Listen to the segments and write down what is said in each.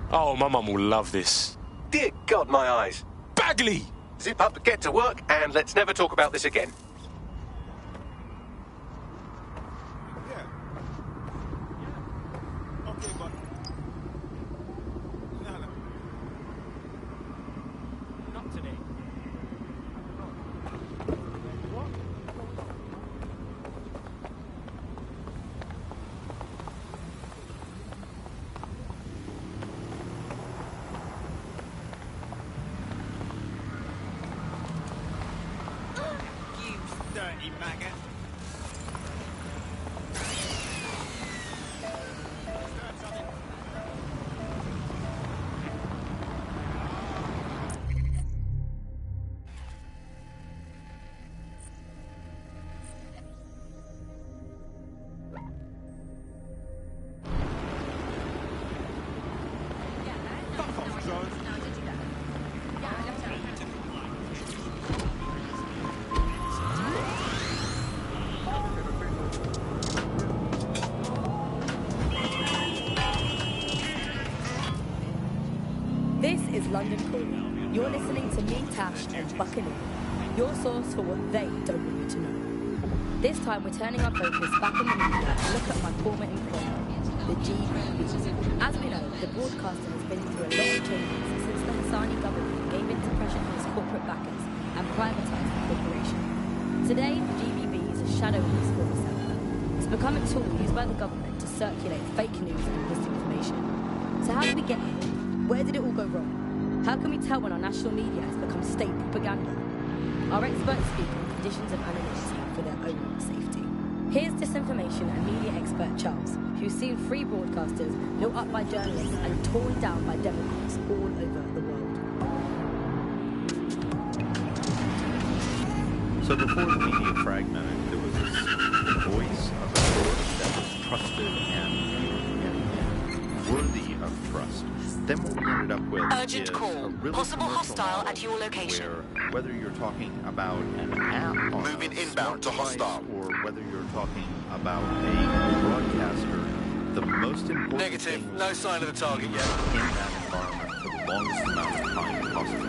Oh, my mum will love this. Dear God, my eyes. Bagley! Zip up, get to work, and let's never talk about this again. London Calling. You're listening to me, Tash, and Buccaneer, your source for what they don't want you to know. This time we're turning our focus back in the media to look at my former employer, the GBB. As we know, the broadcaster has been through a lot of changes since the Hassani government gave in to pressure from its corporate backers and privatised the corporation. Today, the GBB is a shadow of its former self. It's become a tool used by the government to circulate fake news and misinformation. So how did we get here? Where did it all go wrong? How can we tell when our national media has become state propaganda? Our experts speak on conditions of anonymity for their own safety. Here's disinformation and media expert Charles, who's seen free broadcasters built up by journalists and torn down by Democrats all over the world. So before the media fragmented, there was this voice of a source that was trusted and worthy of trust. Then what we ended up with Urgent is call. a really Possible hostile model at your location. where whether you're talking about an app on Moving a inbound to smart hostile. device, or whether you're talking about a broadcaster, the most important Negative. thing was No sign of the target yet. in that environment for the longest amount of time possible.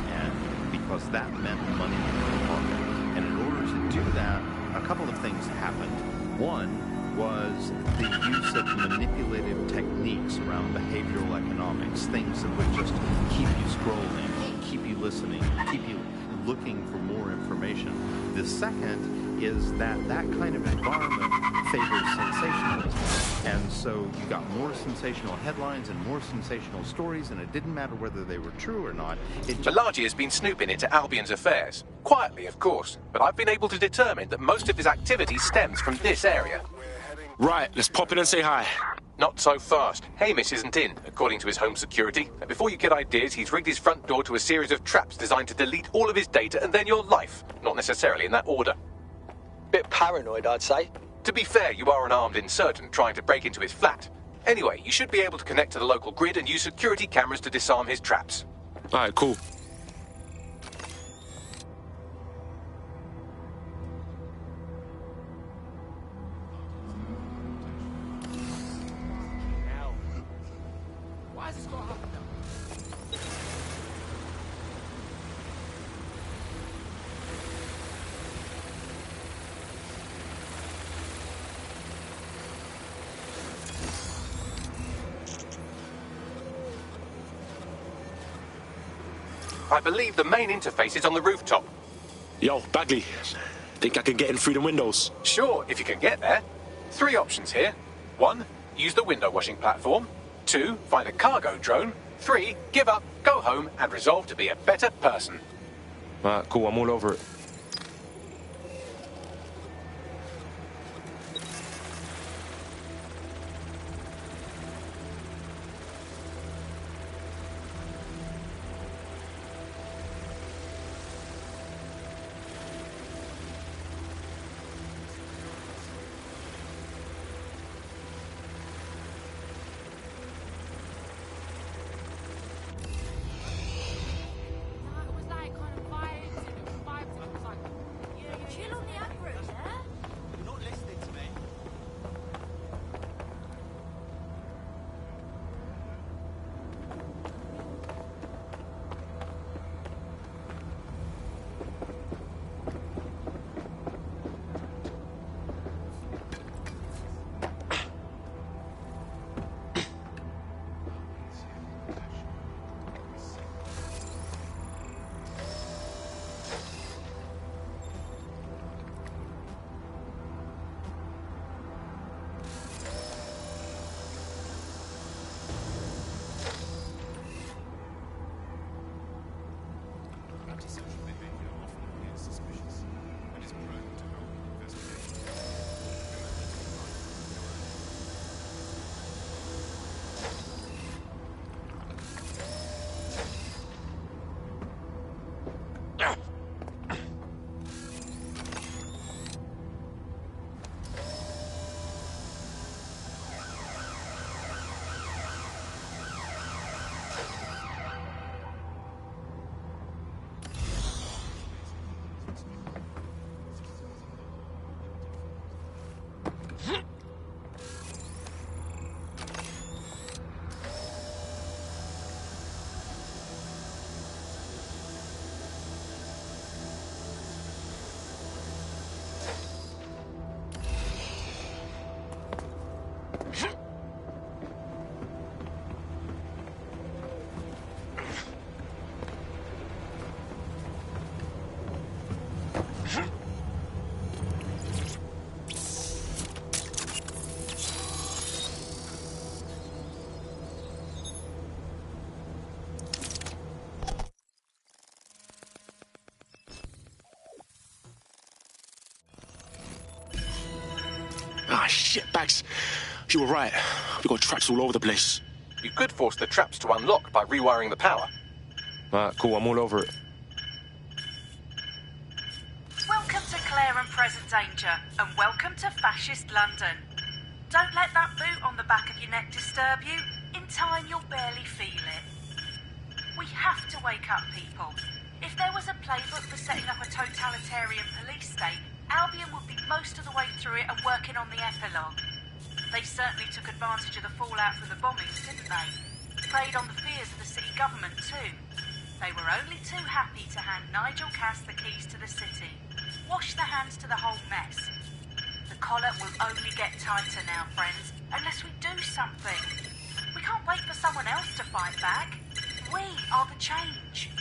And because that meant money in your pocket. And in order to do that, a couple of things happened. One was the use of manipulative techniques around behavioral economics, things that would just keep you scrolling, keep you listening, keep you looking for more information. The second is that kind of environment favors sensationalism. And so you got more sensational headlines and more sensational stories, and it didn't matter whether they were true or not. Malaji has been snooping into Albion's affairs. Quietly, of course, but I've been able to determine that most of his activity stems from this area. Right, let's pop in and say hi. Not so fast. Hamish isn't in, according to his home security. And before you get ideas, he's rigged his front door to a series of traps designed to delete all of his data and then your life. Not necessarily in that order. Bit paranoid, I'd say. To be fair, you are an armed insurgent trying to break into his flat. Anyway, you should be able to connect to the local grid and use security cameras to disarm his traps. Alright, cool. I believe the main interface is on the rooftop. Yo, Bagley, think I can get in through the windows? Sure, if you can get there. 3 options here. 1, use the window washing platform. 2, find a cargo drone. 3, give up, go home, and resolve to be a better person. Alright, cool, I'm all over it. attacks. You were right. We got traps all over the place. You could force the traps to unlock by rewiring the power. Cool, I'm all over it. Welcome to Claire and Present Danger, and welcome to Fascist London. Don't let that boot on the back of your neck disturb you. In time, you'll barely feel it. We have to wake up, people. If there was a playbook for setting up a totalitarian police state, Albion would be most of the way through it and working on the epilogue. They certainly took advantage of the fallout from the bombings, didn't they? Preyed on the fears of the city government, too. They were only too happy to hand Nigel Cass the keys to the city. Wash their hands to the whole mess. The collar will only get tighter now, friends, unless we do something. We can't wait for someone else to fight back. We are the change.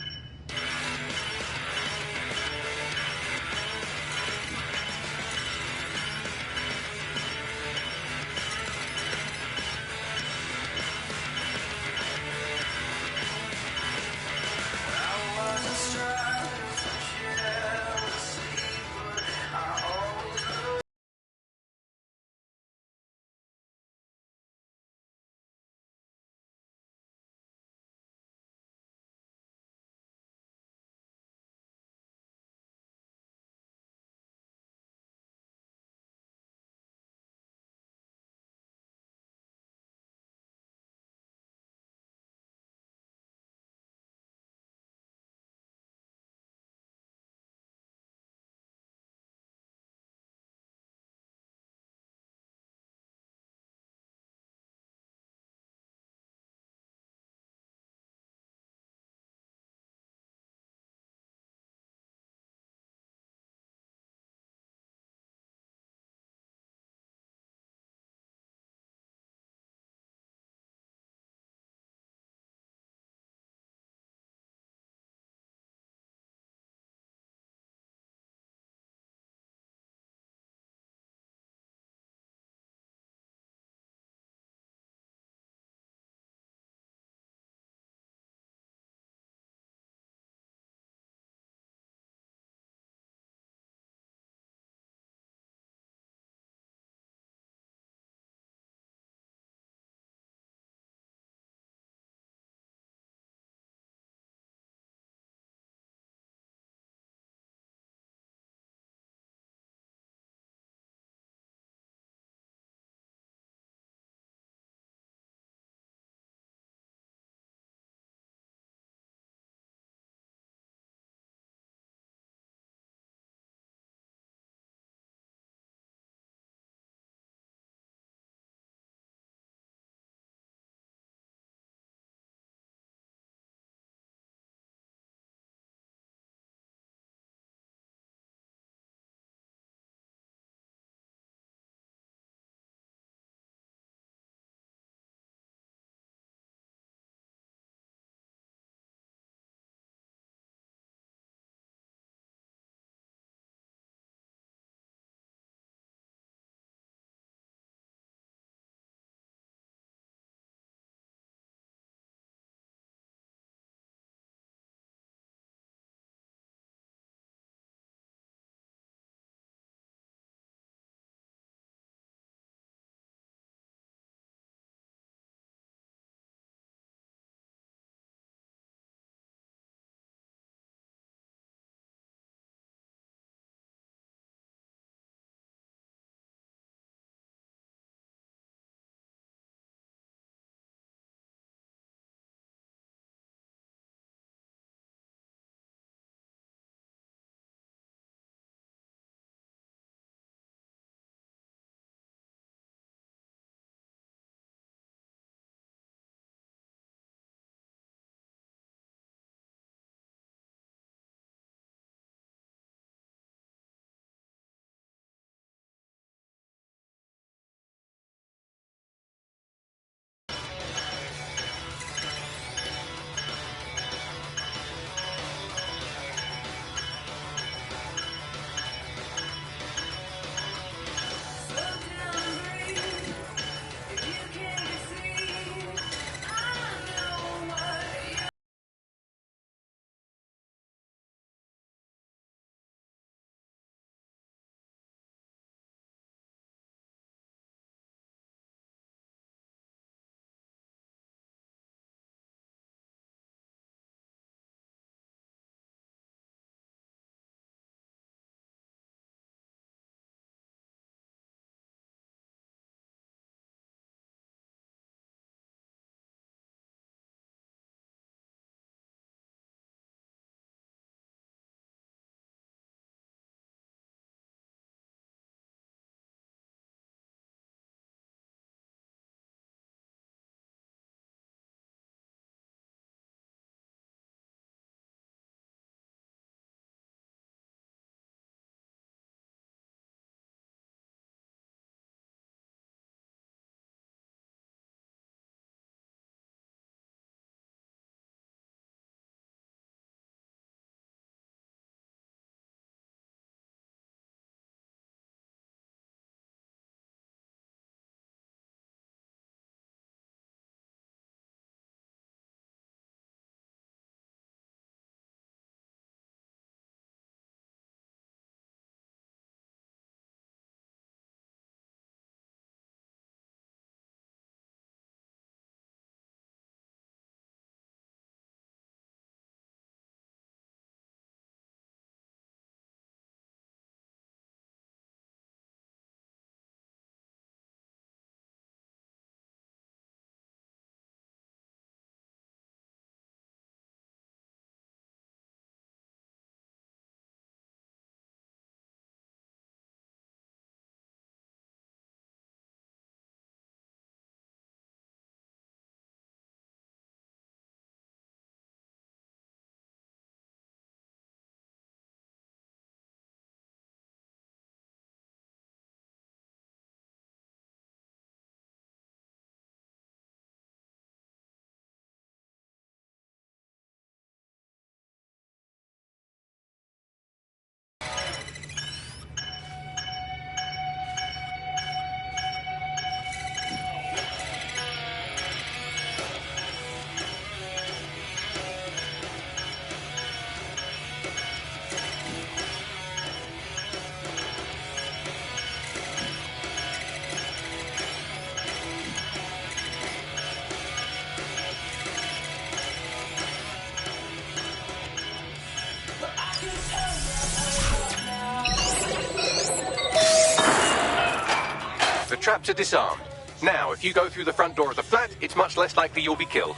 trap to disarm. Now, if you go through the front door of the flat, it's much less likely you'll be killed.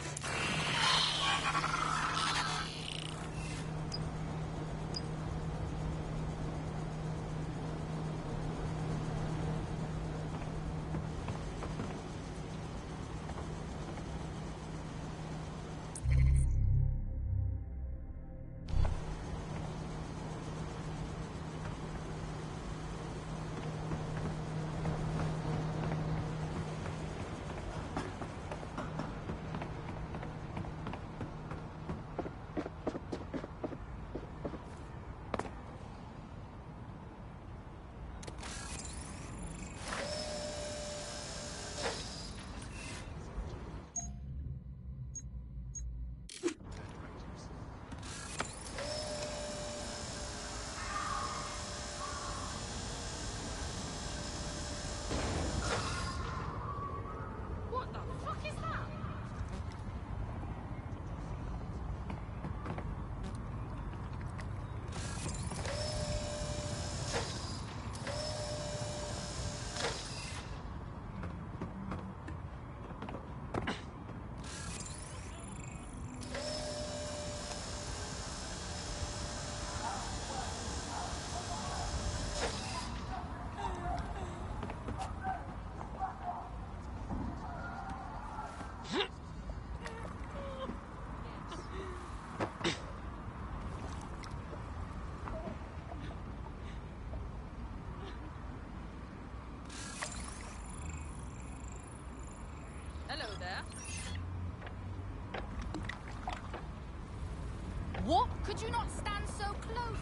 What? Could you not stand so close?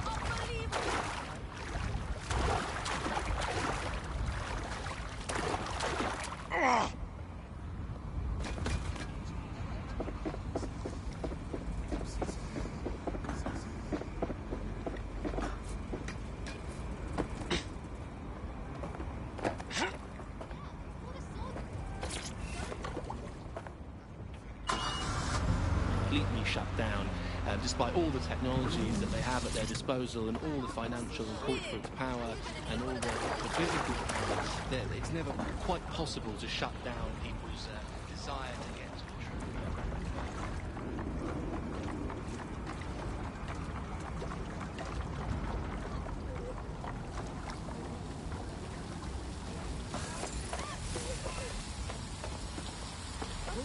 Unbelievable! Shut down, despite all the technologies that they have at their disposal and all the financial and corporate power and all the physical power, it's never quite possible to shut down people's desire to get to the truth.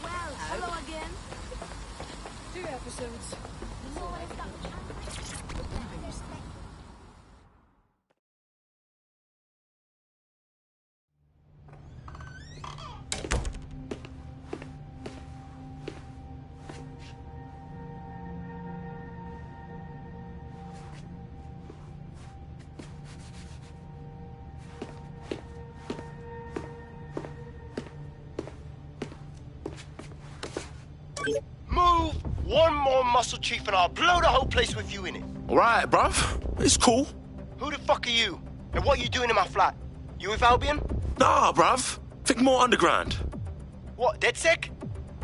Well, hello again. 2 episodes. Move one more muscle, Chief, and I'll blow the whole place with you in it. All right, bruv. It's cool. Who the fuck are you? And what are you doing in my flat? You with Albion? Nah, bruv. Think more underground. What, DedSec?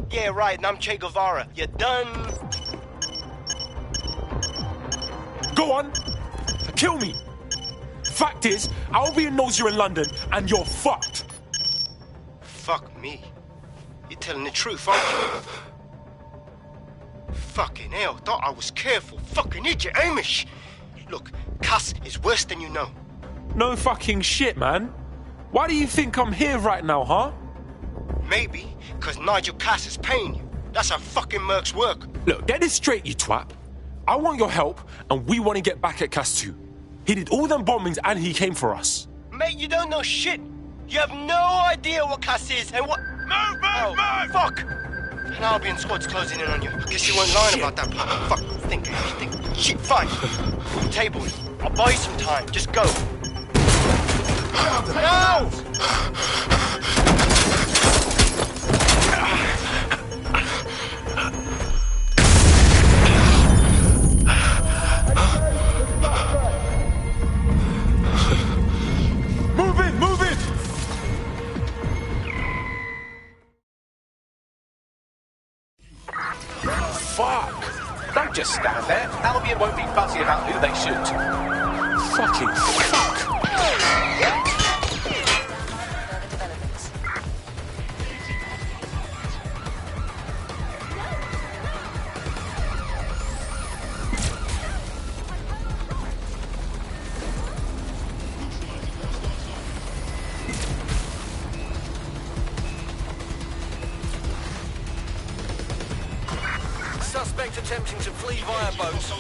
Yeah, right, and I'm Che Guevara. You done? Go on. Kill me. Fact is, Albion knows you're in London, and you're fucked. Fuck me. You're telling the truth, aren't you? Fucking hell, thought I was careful. Fucking idiot, Amish. Look, Cass is worse than you know. No fucking shit, man. Why do you think I'm here right now, huh? Maybe, because Nigel Cass is paying you. That's how fucking mercs work. Look, get this straight, you twat. I want your help, and we want to get back at Cass too. He did all them bombings, and he came for us. Mate, you don't know shit. You have no idea what Cass is and what... Move! Fuck! An Albion squad's closing in on you. I guess you weren't lying about that part. Fuck, think. Shit, fine. Table it. I'll buy you some time. Just go. No! Move it! Fuck! Don't just stand there. Albion won't be fussy about who they shoot. Fucking fuck! suspect attempting to flee via boats.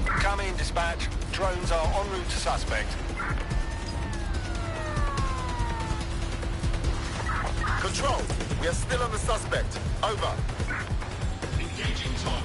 Come in, dispatch. Drones are en route to suspect. Control, we are still on the suspect. Over. Engaging target.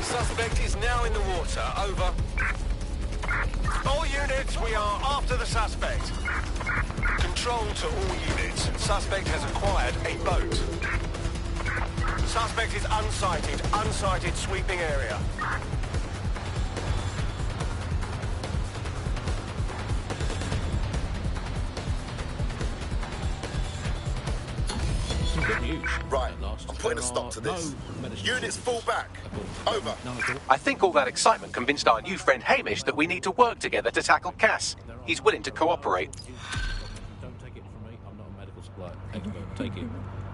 Suspect is now in the water. Over. All units, we are after the suspect. Control to all units. Suspect has acquired a boat. Suspect is unsighted. Unsighted sweeping area. Some good news. Right, I'm putting a stop to this. Units fall back. Over. I think all that excitement convinced our new friend Hamish that we need to work together to tackle Cass. He's willing to cooperate. Don't take it from me. I'm not a medical supply expert. Take it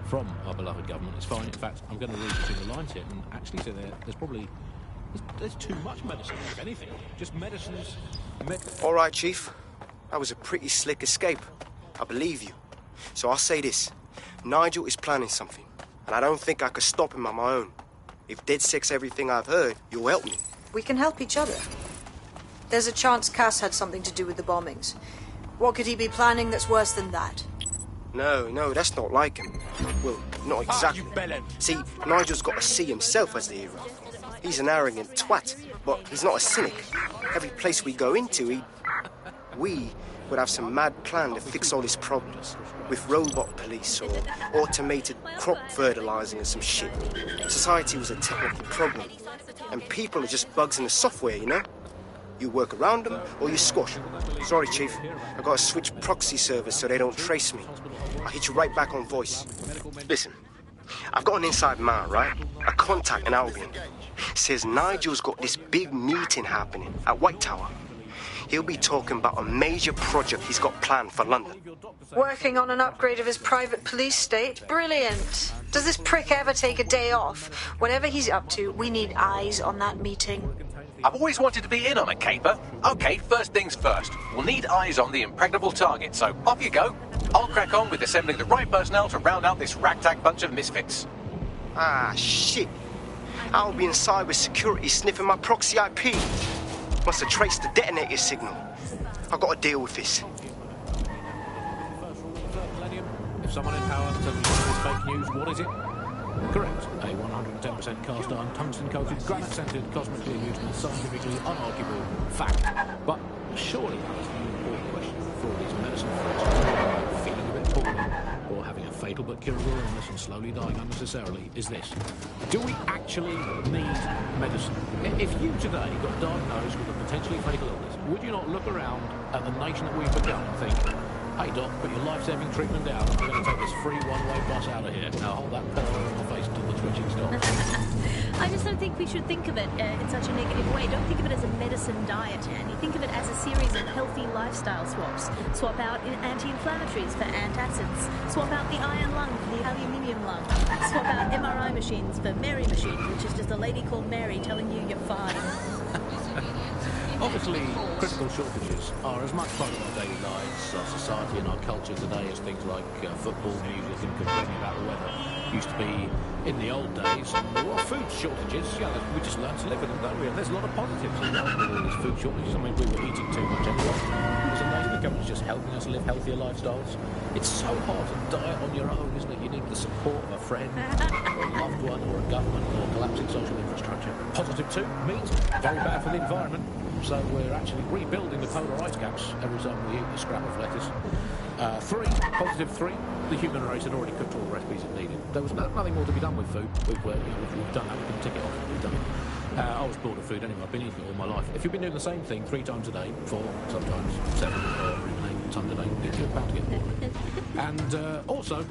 from our beloved government. It's fine. In fact, I'm going to read between the lines here and actually say there's probably there's too much medicine, if anything. Just medicines. All right, Chief. That was a pretty slick escape. I believe you. So I'll say this. Nigel is planning something, and I don't think I could stop him on my own. If DedSec's everything I've heard, you'll help me. We can help each other. There's a chance Cass had something to do with the bombings. What could he be planning that's worse than that? No, that's not like him. Well, not exactly. You bellend. See, Nigel's got to see himself as the hero. He's an arrogant twat, but he's not a cynic. Every place we go into, we would have some mad plan to fix all his problems. With robot police or automated crop fertilizing and some shit. Society was a technical problem. And people are just bugs in the software, you know? You work around them or you squash them. Sorry, Chief. I've got to switch proxy servers so they don't trace me. I'll hit you right back on voice. Listen, I've got an inside man, right? A contact in Albion. Says Nigel's got this big meeting happening at White Tower. He'll be talking about a major project he's got planned for London. Working on an upgrade of his private police state? Brilliant. Does this prick ever take a day off? Whatever he's up to, we need eyes on that meeting. I've always wanted to be in on a caper. Okay, first things first. We'll need eyes on the impregnable target, so off you go. I'll crack on with assembling the right personnel to round out this ragtag bunch of misfits. Ah, shit. Albion cybersecurity sniffing my proxy IP. Must have traced the detonator signal. I've got to deal with this. If someone in power tells you this is fake news, what is it? Correct. A 110% cast iron, tungsten-coated, granite-scented, cosmically used and scientifically unarguable fact. But surely that is the important question for all these medicine freaks feeling a bit poorly or having a fatal but curable illness and slowly dying unnecessarily is this. Do we actually need medicine? If you today got diagnosed with a potentially fatal illness, would you not look around at the nation that we've become and think, hey Doc, put your life-saving treatment down. We're going to take this free one-way bus out of here. Now hold that pearl on my face until the twitching stops. I just don't think we should think of it in such a negative way. Don't think of it as a medicine diet, and you think of it as a series of healthy lifestyle swaps. Swap out anti-inflammatories for antacids. Swap out the iron lung for the aluminium lung. Swap out MRI machines for Mary machine, which is just a lady called Mary telling you you're fine. Obviously, critical shortages are as much part of our daily lives, our society and our culture today as things like football, music and complaining about the weather used to be in the old days. There were food shortages, we just learned to live with them, don't we? And there's a lot of positives as well with all these food shortages. I mean, we were eating too much anyway. It was amazing the government's just helping us live healthier lifestyles. It's so hard to diet on your own, isn't it? You need the support of a friend, or a loved one, or a government, or collapsing social infrastructure. Positive too, meat, very bad for the environment. So we're actually rebuilding the polar ice caps every time we eat a scrap of lettuce. Positive three, the human race had already cooked all the recipes it needed. There was nothing more to be done with food. We've done that, we can tick it off, we've done it. was bored of food anyway. I've been eating it all my life. If you've been doing the same thing 3 times a day, 4, sometimes 7 or even 8 times a day, you're bound to get bored of it. And also,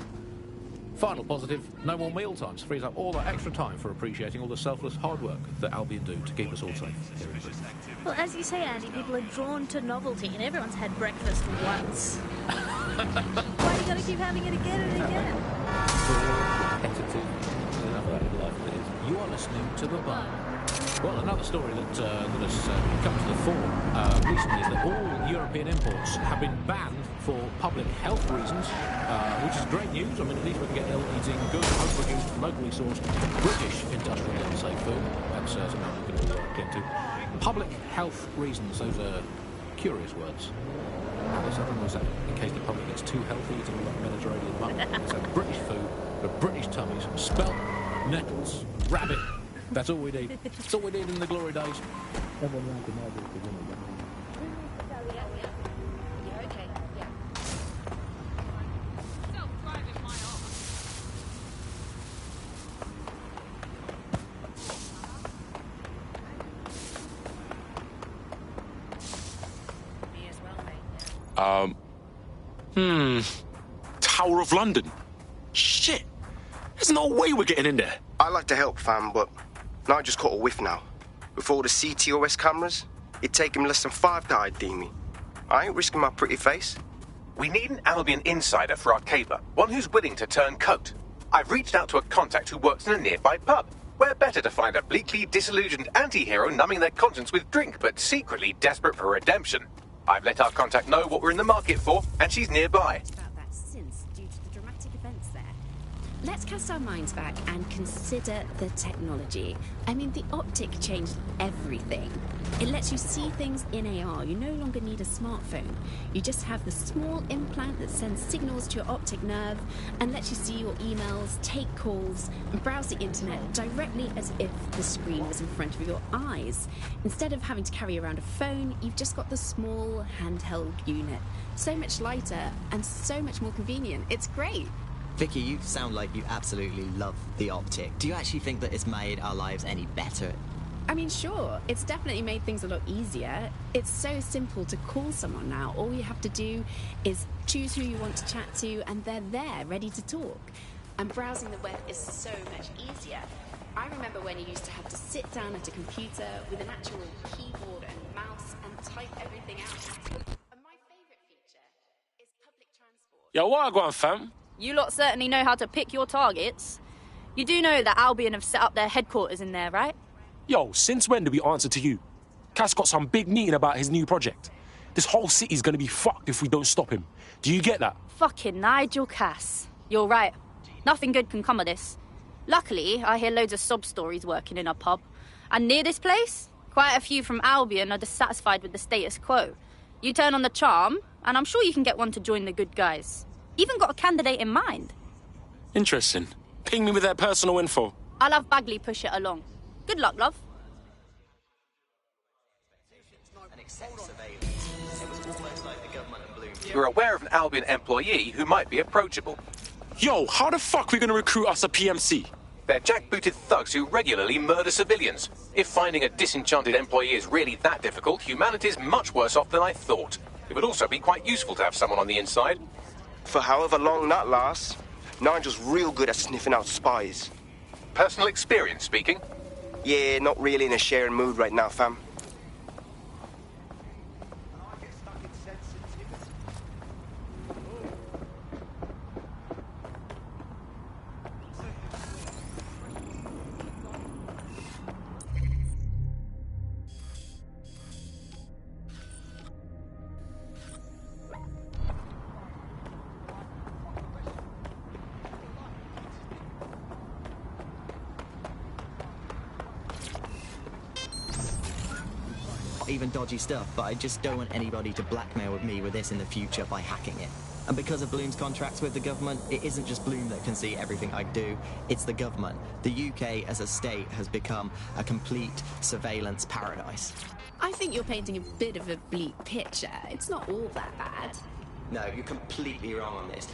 final positive, no more meal times. Frees up all that extra time for appreciating all the selfless hard work that Albion do to keep us all safe here in Britain. Well, as you say, Andy, people are drawn to novelty, and everyone's had breakfast once. Why do you got to keep having it again and again? Repetitive. Enough of that in life, it is. You are listening to The Bar. Well, another story that has come to the fore recently is that all European imports have been banned for public health reasons, which is great news. I mean, at least we can get eating good, home-produced, locally sourced, British industrially unsafe food. That's something we can all get into. Public health reasons, those are curious words. Alice, I don't know, in case the public gets too healthy eating all that Mediterranean mutton. So British food for British tummies, spelt, nettles, rabbit. That's all we need. That's all we need in the glory days. Tower of London. Shit. There's no way we're getting in there. I'd like to help, fam, but I just caught a whiff now. With all the CTOS cameras, it'd take him less than 5 to ID me. I ain't risking my pretty face. We need an Albion insider for our caper, one who's willing to turn coat. I've reached out to a contact who works in a nearby pub. Where better to find a bleakly disillusioned anti-hero numbing their conscience with drink, but secretly desperate for redemption. I've let our contact know what we're in the market for, and she's nearby. About that since, due to the dramatic events there. Let's cast our minds back and consider the technology. I mean, the optic changed everything. It lets you see things in AR. You no longer need a smartphone. You just have the small implant that sends signals to your optic nerve and lets you see your emails, take calls, and browse the internet directly as if the screen was in front of your eyes. Instead of having to carry around a phone, you've just got the small handheld unit. So much lighter and so much more convenient. It's great. Vicky, you sound like you absolutely love the optic. Do you actually think that it's made our lives any better? I mean, sure, it's definitely made things a lot easier. It's so simple to call someone now. All you have to do is choose who you want to chat to, and they're there, ready to talk. And browsing the web is so much easier. I remember when you used to have to sit down at a computer with an actual keyboard and mouse and type everything out. And my favourite feature is public transport. Yo, what I got on, fam? You lot certainly know how to pick your targets. You do know that Albion have set up their headquarters in there, right? Yo, since when do we answer to you? Cass got some big meeting about his new project. This whole city's gonna be fucked if we don't stop him. Do you get that? Fucking Nigel Cass. You're right. Nothing good can come of this. Luckily, I hear loads of sob stories working in a pub. And near this place, quite a few from Albion are dissatisfied with the status quo. You turn on the charm, and I'm sure you can get one to join the good guys. Even got a candidate in mind. Interesting. Ping me with their personal info. I'll have Bagley push it along. Good luck, love. You're aware of an Albion employee who might be approachable. Yo, how the fuck are we gonna recruit us a PMC? They're jackbooted thugs who regularly murder civilians. If finding a disenchanted employee is really that difficult, humanity's much worse off than I thought. It would also be quite useful to have someone on the inside. For however long that lasts, Nigel's real good at sniffing out spies. Personal experience speaking? Yeah, not really in a sharing mood right now, fam. Even dodgy stuff, but I just don't want anybody to blackmail me with this in the future by hacking it. And because of Bloom's contracts with the government, it isn't just Bloom that can see everything I do, it's the government. The UK as a state has become a complete surveillance paradise. I think you're painting a bit of a bleak picture. It's not all that bad. No, you're completely wrong on this.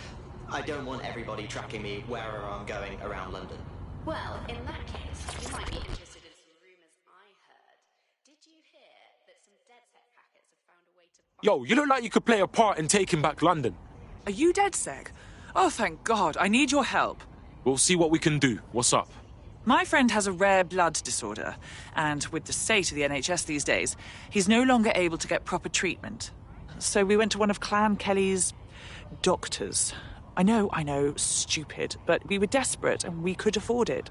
I don't want everybody tracking me wherever I'm going around London. Well, in that case, you might be interested in some rumours I Yo, you look like you could play a part in taking back London. Are you DedSec? Oh, thank God. I need your help. We'll see what we can do. What's up? My friend has a rare blood disorder, and with the state of the NHS these days, he's no longer able to get proper treatment. So we went to one of Clan Kelly's doctors. I know, stupid, but we were desperate and we could afford it.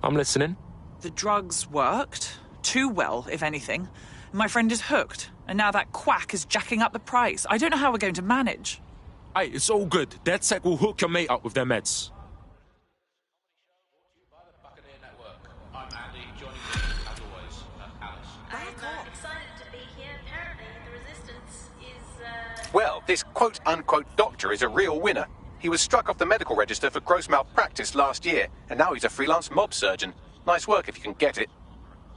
I'm listening. The drugs worked. Too well, if anything. My friend is hooked, and now that quack is jacking up the price. I don't know how we're going to manage. Hey, it's all good. DedSec will hook your mate up with their meds. Well, this quote-unquote doctor is a real winner. He was struck off the medical register for gross malpractice last year, and now he's a freelance mob surgeon. Nice work if you can get it.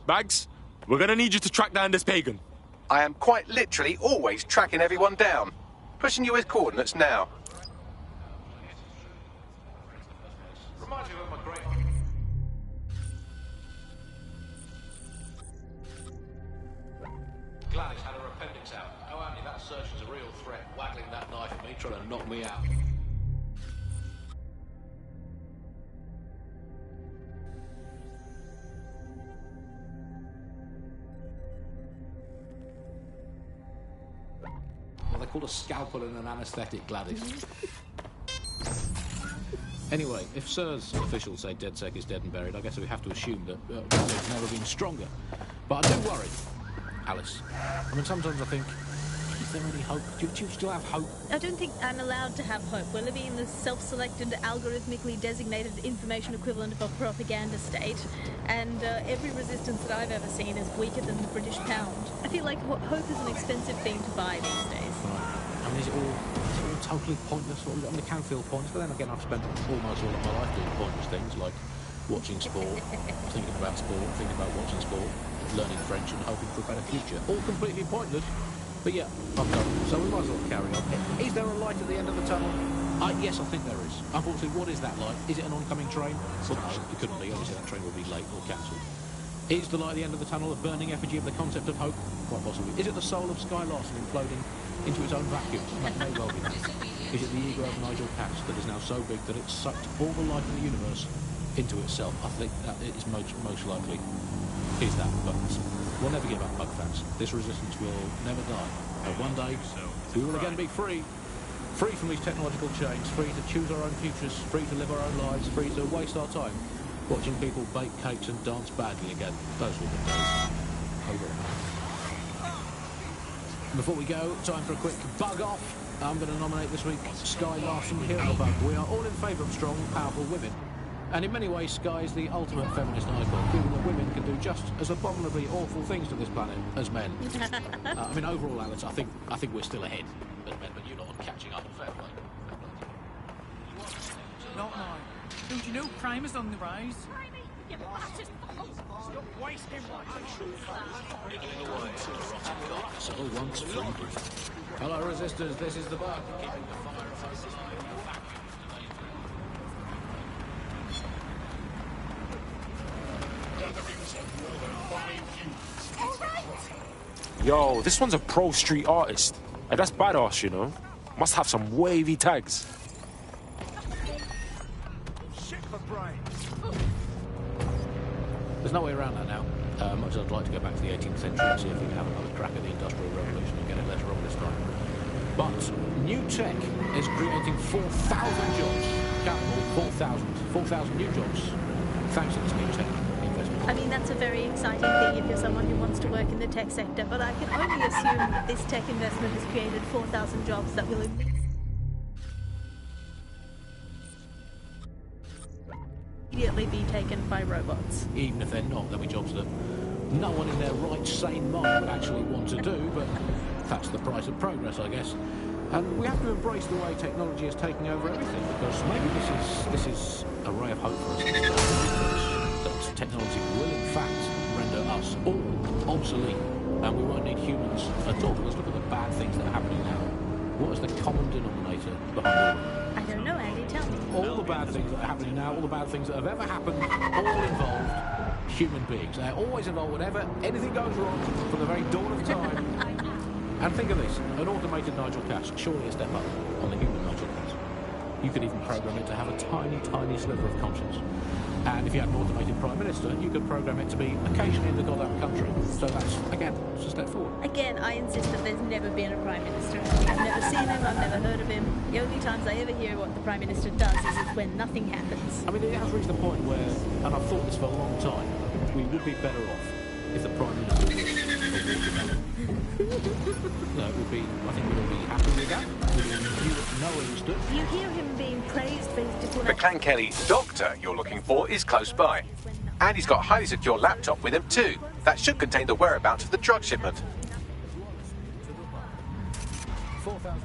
Bags, we're gonna need you to track down this pagan. I am quite literally always tracking everyone down. Pushing you with coordinates now. Reminds me of my great... Gladys had her appendix out. Oh, Andy, that surgeon's a real threat, waggling that knife at me, trying to knock me out. Well, they're called a scalpel and an anaesthetic, Gladys. Anyway, if Sir's officials say DedSec is dead and buried, I guess we have to assume that they've never been stronger. But I do worry. Alice. I mean, sometimes I think, is there any hope? Do you still have hope? I don't think I'm allowed to have hope. We're living in the self-selected, algorithmically designated information equivalent of a propaganda state, and every resistance that I've ever seen is weaker than the British pound. I feel like hope is an expensive thing to buy these days. Right. I mean, is it all totally pointless? I mean, it can feel pointless, but then again, I've spent almost all of my life doing pointless things, like watching sport, thinking about sport, thinking about watching sport, learning French and hoping for a better future. All completely pointless. But yeah, I'm done. So we might as well carry on. Is there a light at the end of the tunnel? Yes, I think there is. Unfortunately, what is that light? Is it an oncoming train? Well, no, it couldn't be. Obviously, that train will be late or cancelled. Is the light at the end of the tunnel a burning effigy of the concept of hope? Quite possibly. Is it the soul of Sky Larson imploding into its own vacuum? That may well be that. Is it the ego of Nigel Cass that is now so big that it's sucked all the life in the universe into itself? I think that is most likely is that, but we'll never give up, bug fans. This resistance will never die. And one day, we will again be free. Free from these technological chains, free to choose our own futures, free to live our own lives, free to waste our time watching people bake cakes and dance badly again. Those were the days. Over and out. Before we go, time for a quick bug off. I'm going to nominate this week Sky Larson here on the bug. We are all in favour of strong, powerful women. And in many ways, Sky is the ultimate feminist icon, proving that women can do just as abominably awful things to this planet as men. I mean, overall, Alice, I think we're still ahead as men, but you're not catching up. Fair play. Not now. Don't you know crime is on the rise? Stop wasting So once free. Hello, resistors. This is the bug. Keeping the fire focused on the vacuum. Yo, this one's a pro street artist. Hey, that's badass, you know. Must have some wavy tags. There's no way around that now. Much as I'd like to go back to the 18th century and see if we can have another crack at the Industrial Revolution and get it later on this time. But new tech is creating 4,000 jobs. Capital, 4,000 new jobs. Thanks to this new tech investment. I mean, that's a very exciting thing if you're someone who wants to work in the tech sector, but I can only assume that this tech investment has created 4,000 jobs that will immediately be taken by robots. Even if they're not, there'll be jobs that no one in their right, sane mind would actually want to do, but that's the price of progress, I guess. And we have to embrace the way technology is taking over everything, because maybe this is a ray of hope for us. That technology will, in fact, render us all obsolete, and we won't need humans at all. Because look at the bad things that are happening now. What is the common denominator behind all of them? I don't know, Andy, tell me. All the bad things that are happening now, all the bad things that have ever happened, all involved human beings. They're always involved whenever anything goes wrong from the very dawn of time. And think of this, an automated Nigel Cass, surely a step up on the human Nigel Cass. You could even program it to have a tiny, tiny sliver of conscience. And if you had an automated Prime Minister, you could program it to be occasionally in the goddamn country. So that's, again, just a step forward. Again, I insist that there's never been a Prime Minister. I've never seen him, I've never heard of him. The only times I ever hear what the Prime Minister does is when nothing happens. I mean, it has reached the point where, and I've thought this for a long time, we would be better off if the Prime Minister was a watermelon. No, it would be, I think we'd all be happy with that. No understood. You hear him being praised for his diplomatic... The Clan Kelly doctor you're looking for is close by. And he's got a highly secure laptop with him too. That should contain the whereabouts of the drug shipment. 4,000.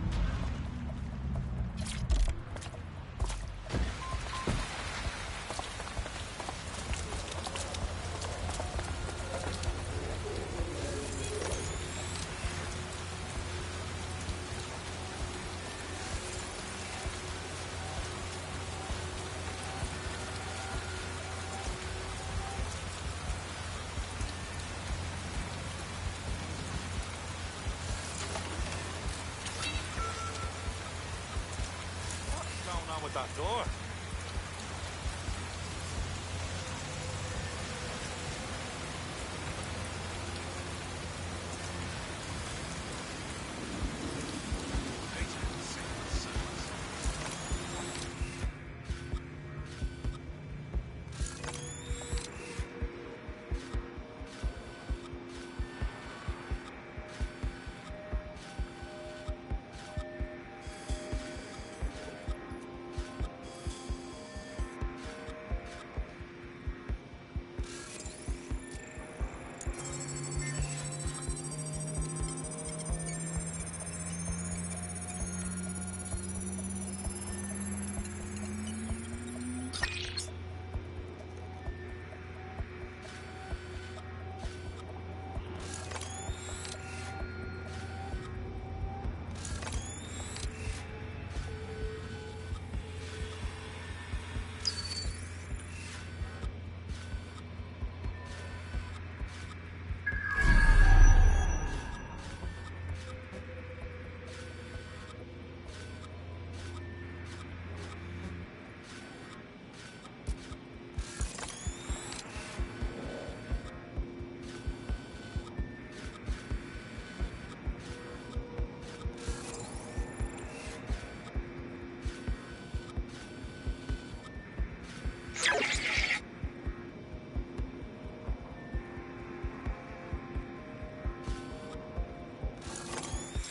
That door.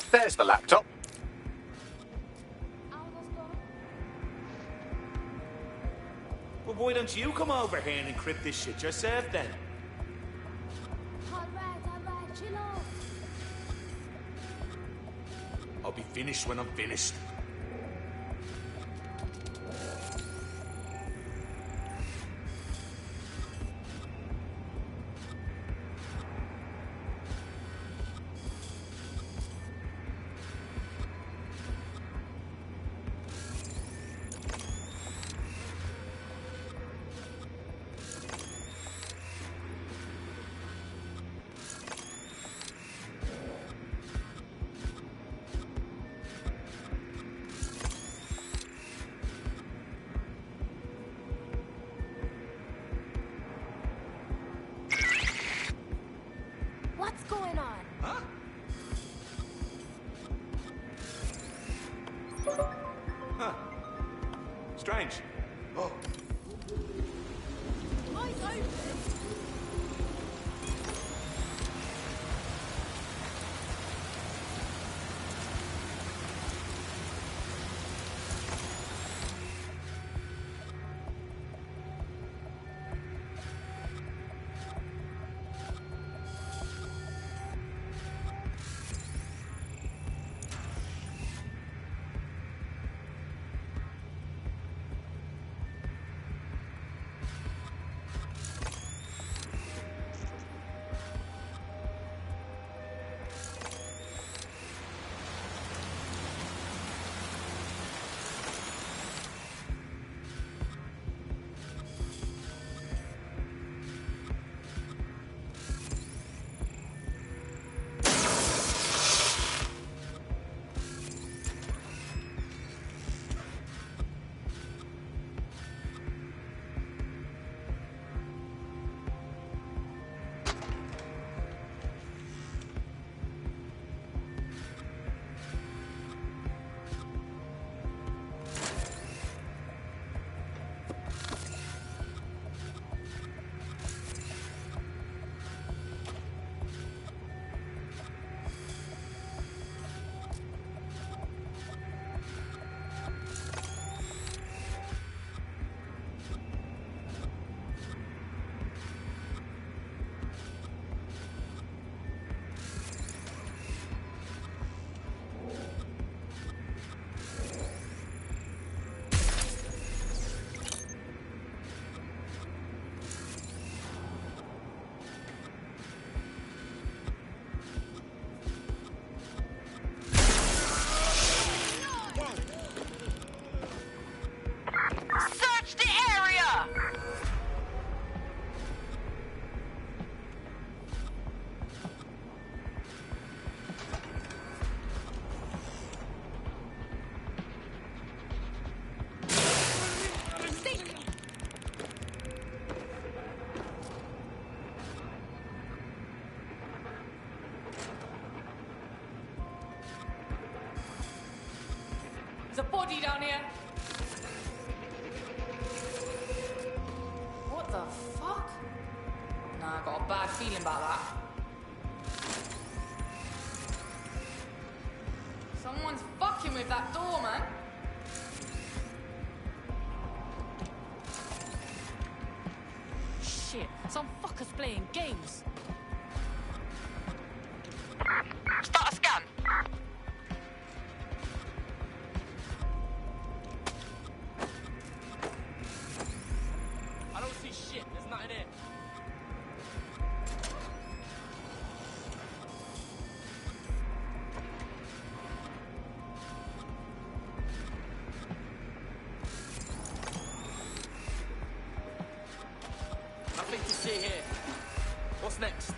There's the laptop. Well, why don't you come over here and encrypt this shit yourself then? Alright, chill out. I'll be finished when I'm finished. What's going on? Huh? Huh. Strange. Oh. Eyes open. body down here. What the fuck? Nah, I got a bad feeling about that. Someone's fucking with that door, man. Shit, some fuckers playing games. Start a scan. I don't see shit. There's nothing there. Nothing to see here. What's next?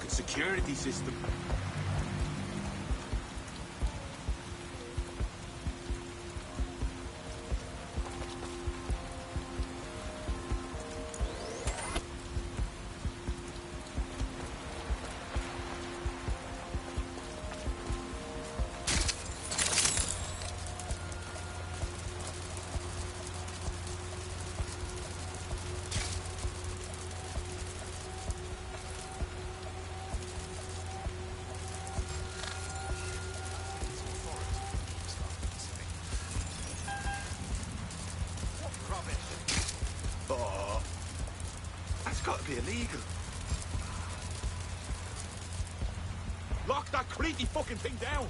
Security system. Got to be illegal. Lock that creepy fucking thing down.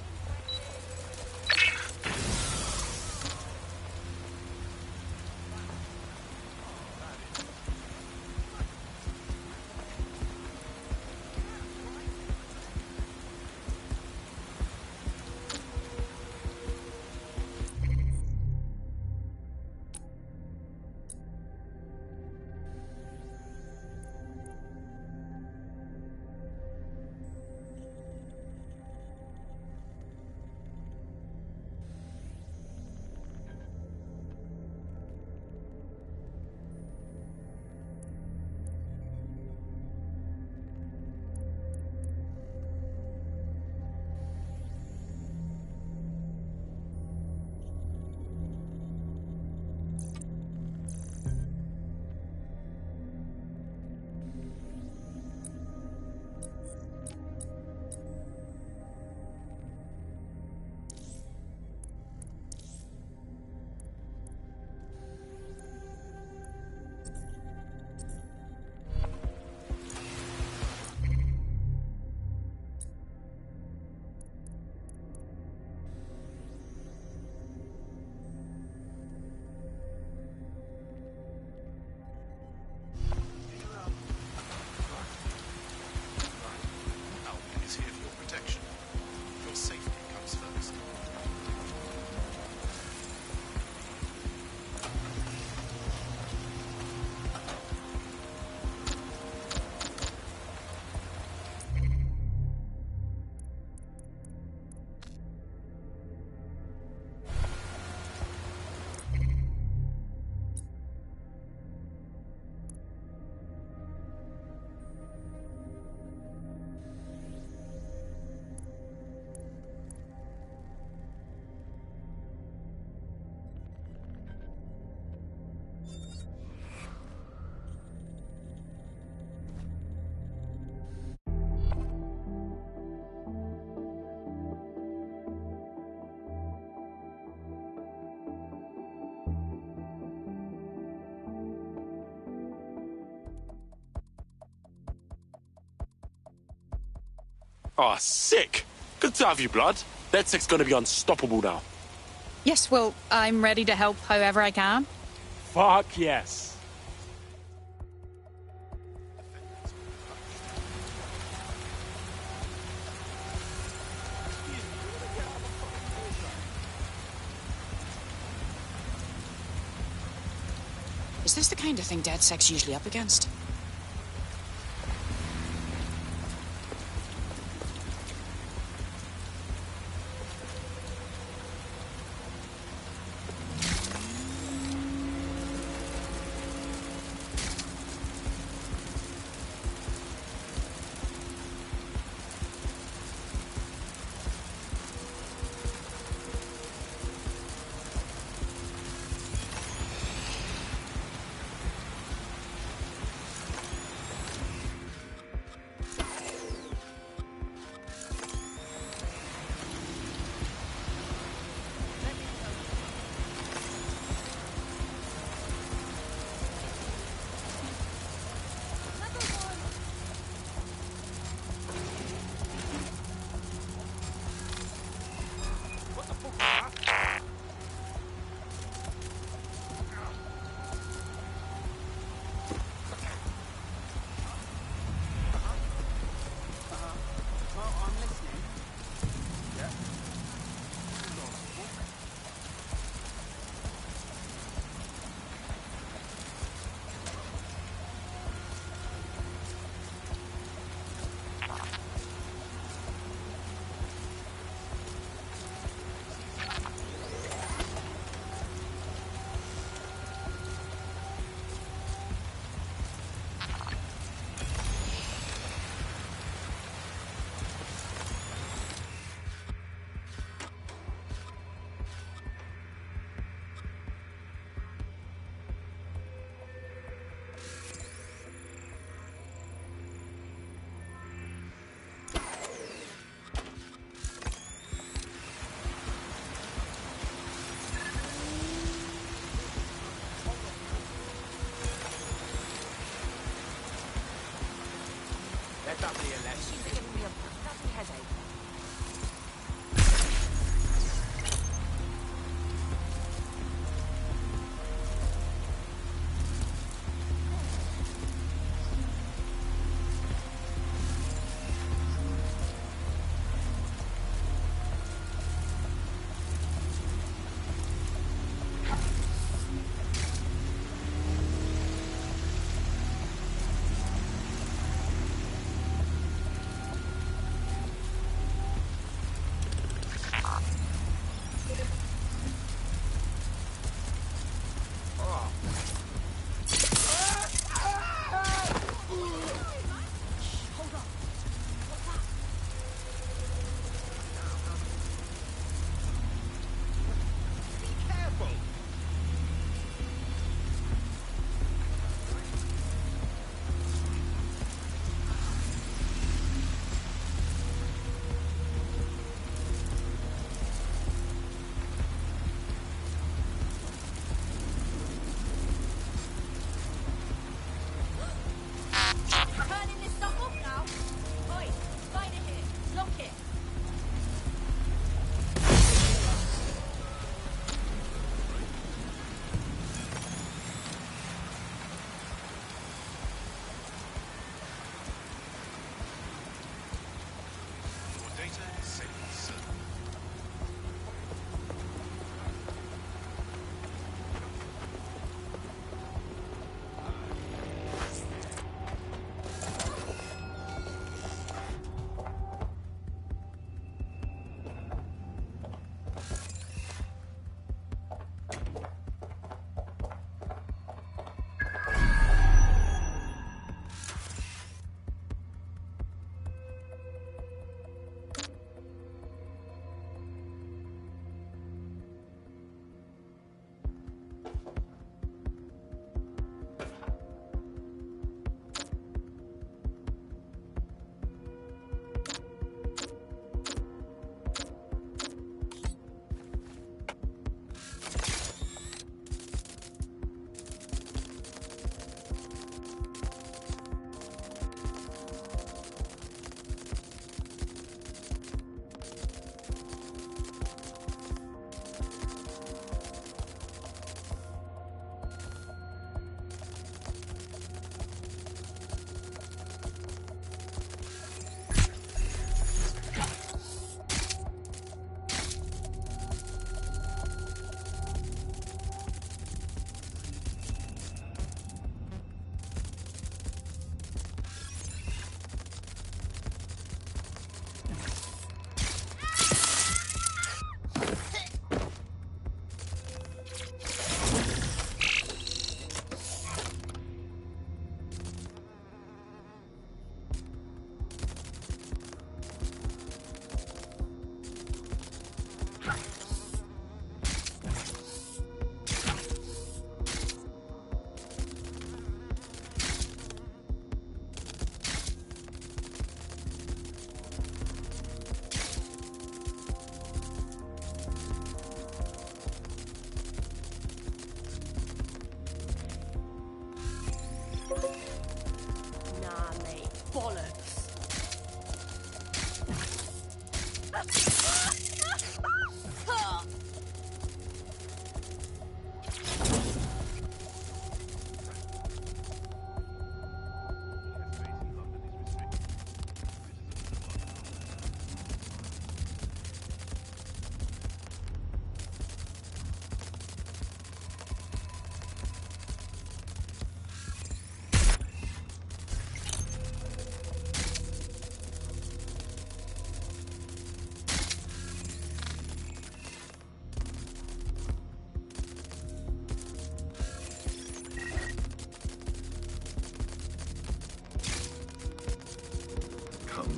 Ah, sick. Good to have you, blood. DedSec's gonna be unstoppable now. Yes, well, I'm ready to help however I can. Fuck yes. Is this the kind of thing DedSec's usually up against?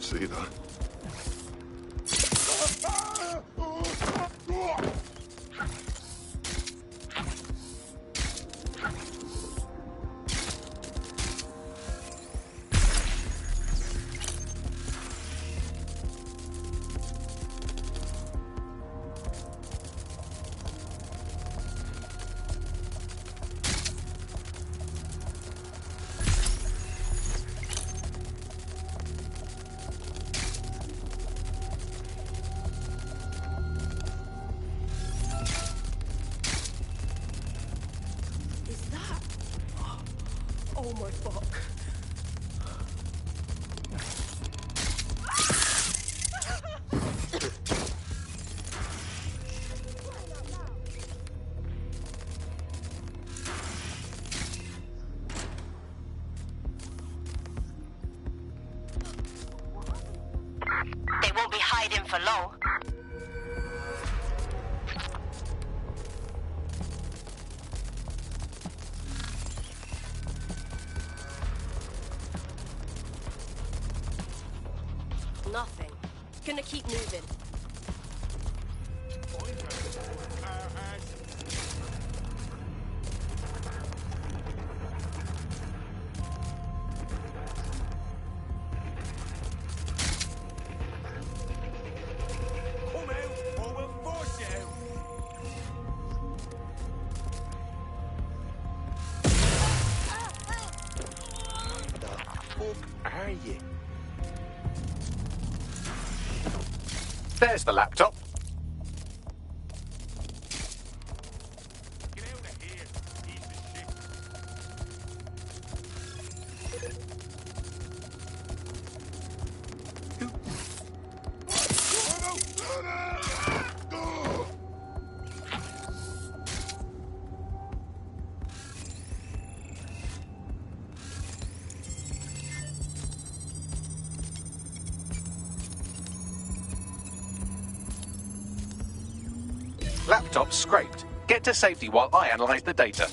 Didn't see that. Oh my fuck. They won't be hiding for long. Nothing. Gonna keep moving. Come out, or we'll force you out. Who are you? There's the laptop. Get out of here, piece of shit. Laptop scraped. Get to safety while I analyze the data.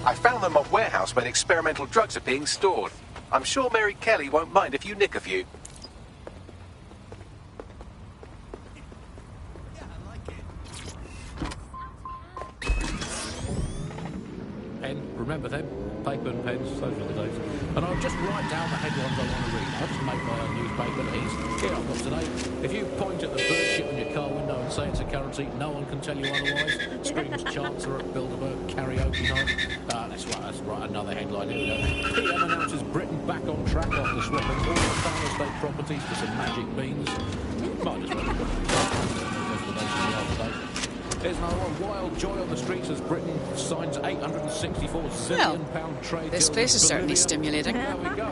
I found them at warehouse where experimental drugs are being stored. I'm sure Mary Kelly won't mind if you nick a few. Remember them? Paper and pens, those were the days. And I'll just write down the headlines I want to read. I just make my own newspaper piece. Here I've got today. If you point at the bird shit on your car window and say it's a currency, no one can tell you otherwise. Screams Chancellor at Bilderberg karaoke night. That's right, another headline. Here we go. PM announces Britain back on track after swapping all the Fowler State properties for some magic beans. Might as well There's another one. Wild joy on the streets as Britain signs £864 zillion trade This deal place with is certainly Bolivia. stimulating. There we go.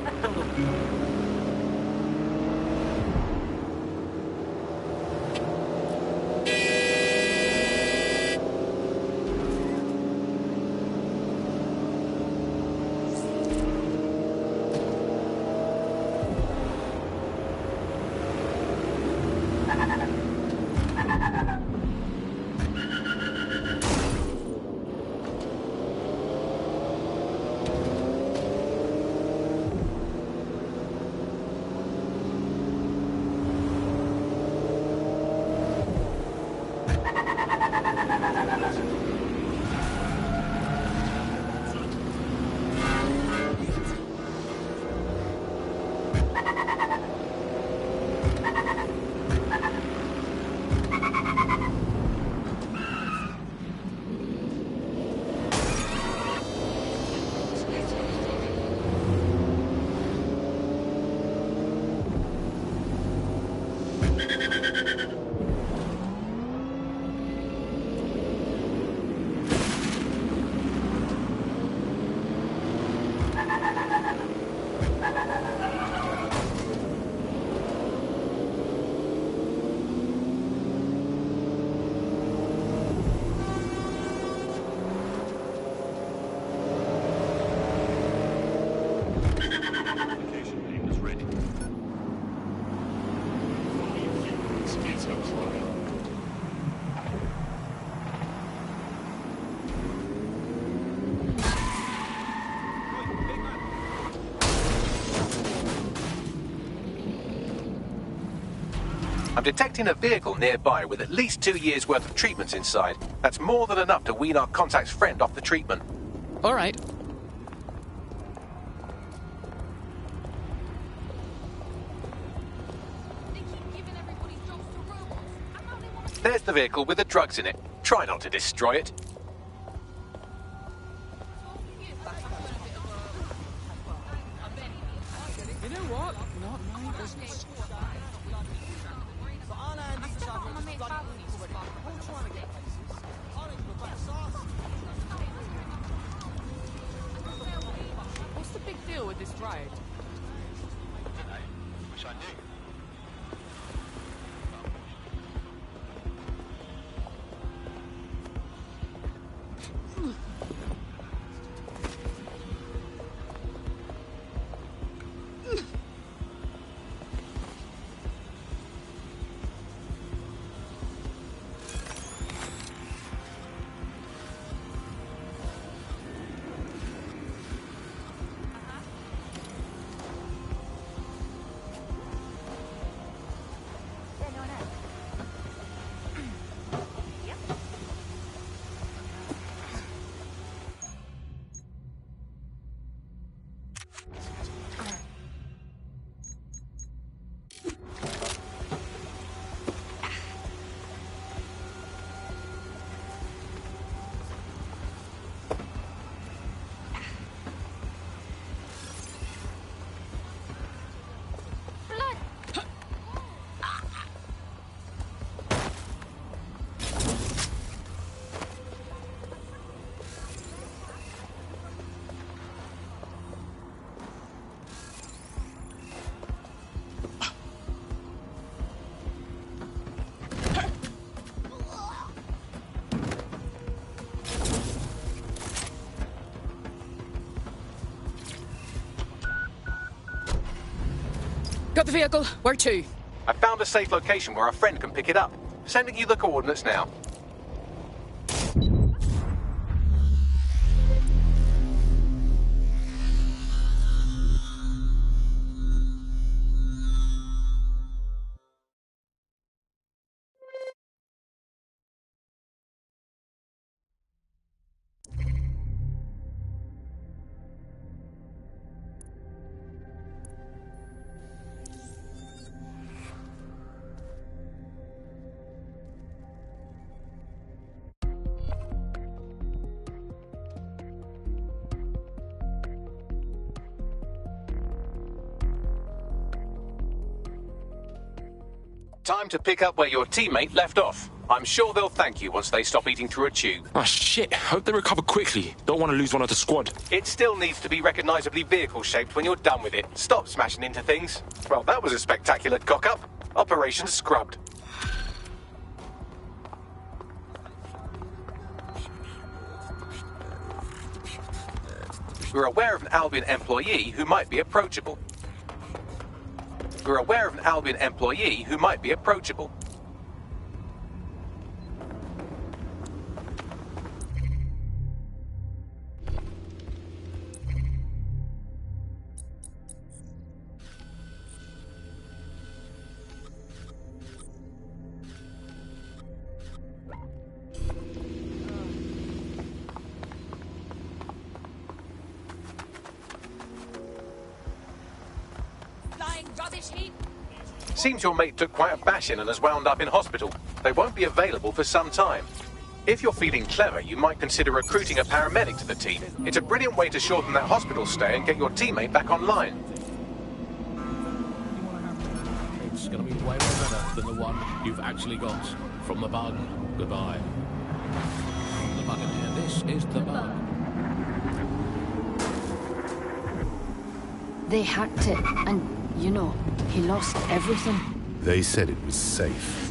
I'm detecting a vehicle nearby with at least 2 years' worth of treatments inside. That's more than enough to wean our contact's friend off the treatment. All right. There's the vehicle with the drugs in it. Try not to destroy it. You know what? Not my business. What's the big deal with this ride? I don't know. Wish I knew. Got the vehicle. Where to? I found a safe location where our friend can pick it up. Sending you the coordinates now. Time to pick up where your teammate left off. I'm sure they'll thank you once they stop eating through a tube. Ah, shit. Hope they recover quickly. Don't want to lose one of the squad. It still needs to be recognisably vehicle-shaped when you're done with it. Stop smashing into things. Well, that was a spectacular cock-up. Operation scrubbed. We're aware of an Albion employee who might be approachable. We're aware of an Albion employee who might be approachable. Seems your mate took quite a bashing and has wound up in hospital. They won't be available for some time. If you're feeling clever, you might consider recruiting a paramedic to the team. It's a brilliant way to shorten that hospital stay and get your teammate back online. It's going to be way more better than the one you've actually got. From the bug, goodbye. From the Buccaneer, this is the bug. They hacked it, and, you know, he lost everything. They said it was safe.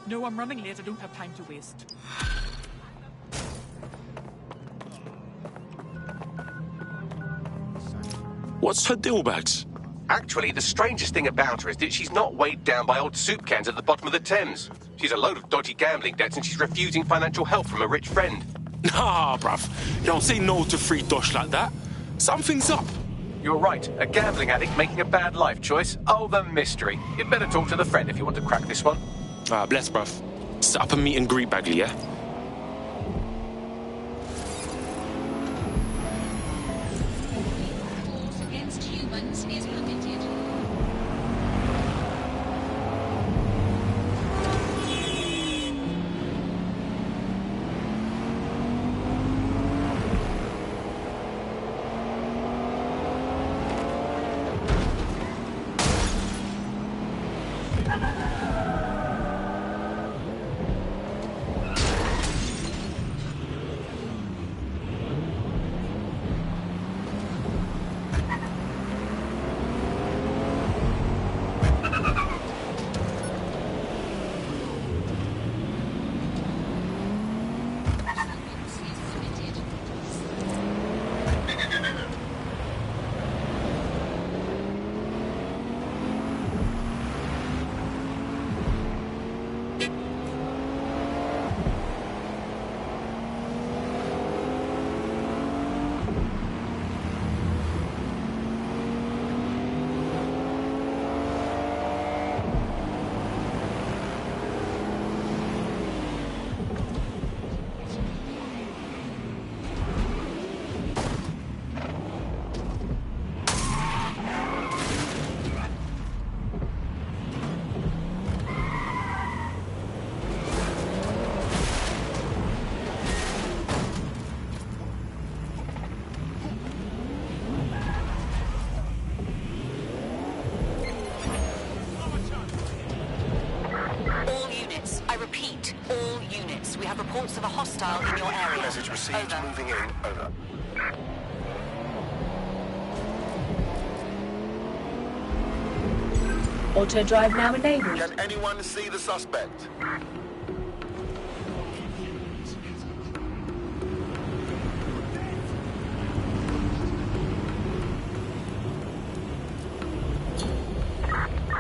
No, I'm running late. I don't have time to waste. What's her deal bags? Actually, the strangest thing about her is that she's not weighed down by old soup cans at the bottom of the Thames. She's a load of dodgy gambling debts and she's refusing financial help from a rich friend. Nah, bruv. You don't say no to free dosh like that. Something's up. You're right. A gambling addict making a bad life choice. Oh, the mystery. You'd better talk to the friend if you want to crack this one. Bless, bruv. Set up a meet and greet, Bagley, yeah? Force against humans is permitted. Of a hostile in your area. Message received. Over. Moving in. Over. Auto drive now enabled. Can anyone see the suspect?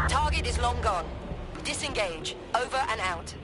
Target is long gone. Disengage. Over and out.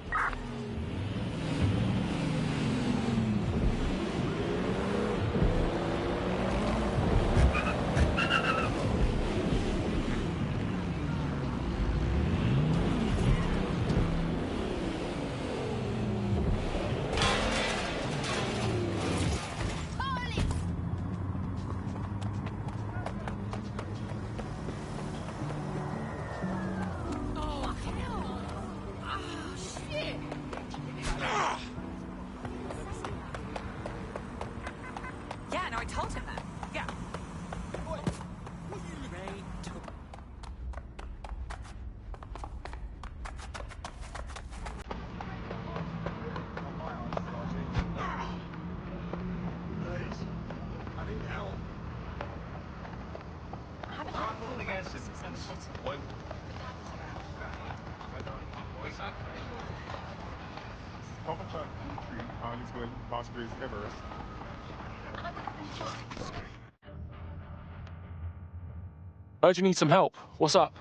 Heard you need some help. What's up?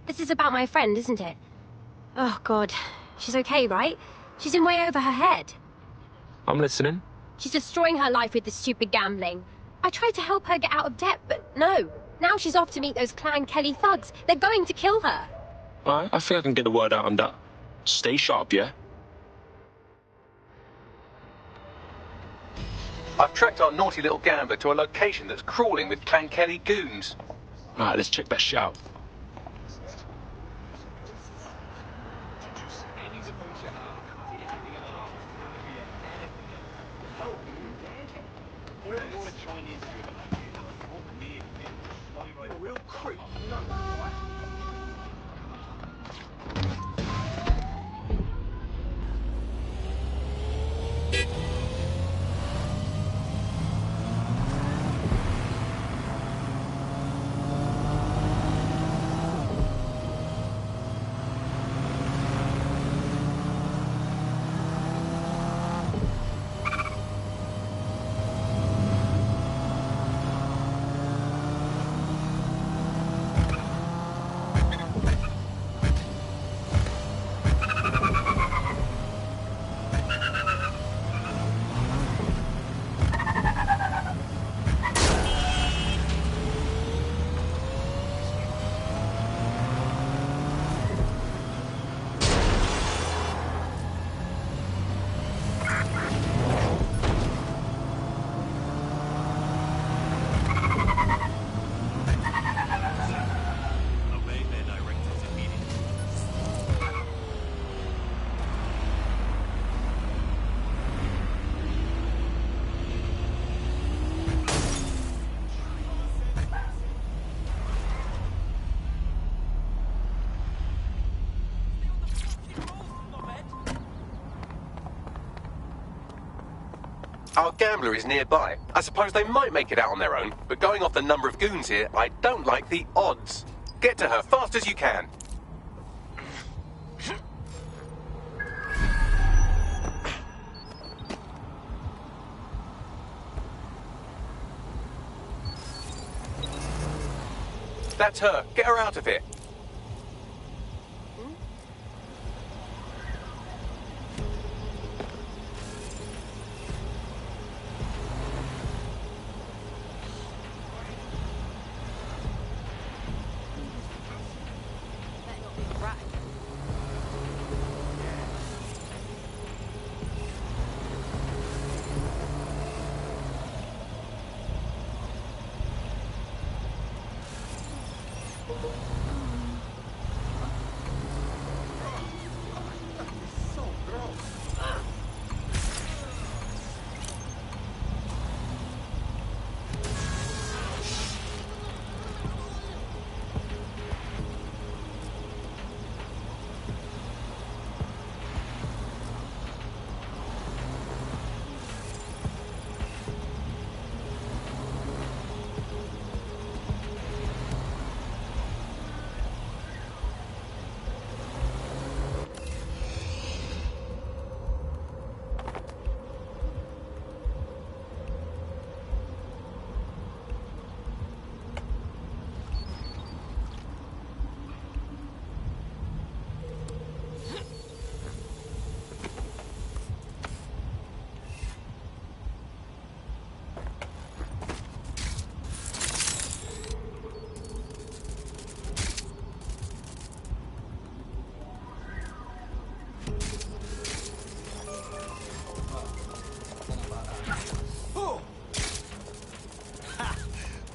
This is about my friend, isn't it? Oh, God. She's okay, right? She's in way over her head. I'm listening. She's destroying her life with this stupid gambling. I tried to help her get out of debt, but no. Now she's off to meet those Clan Kelly thugs. They're going to kill her. Alright, I think I can get the word out on that. Stay sharp, yeah? I've tracked our naughty little gambler to a location that's crawling with Clan Kelly goons. Alright, let's check that shit out. Our gambler is nearby. I suppose they might make it out on their own, but going off the number of goons here, I don't like the odds. Get to her fast as you can. That's her. Get her out of here.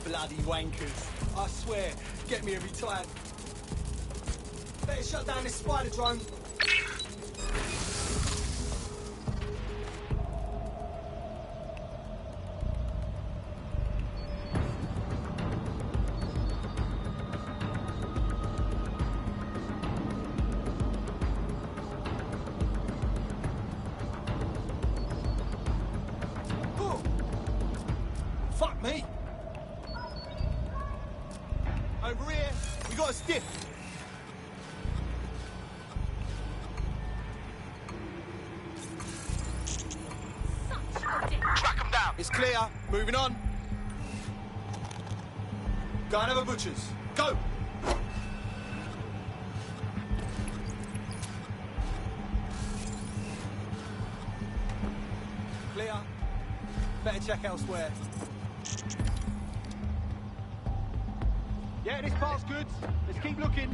Bloody wankers. I swear, get me every time. Better shut down this spider drone. Fuck me. Over here, we got a stiff. Track them down. It's clear. Moving on. Go and have a butcher's. Go. Clear. Better check elsewhere. Yeah, this part's good. Let's keep looking.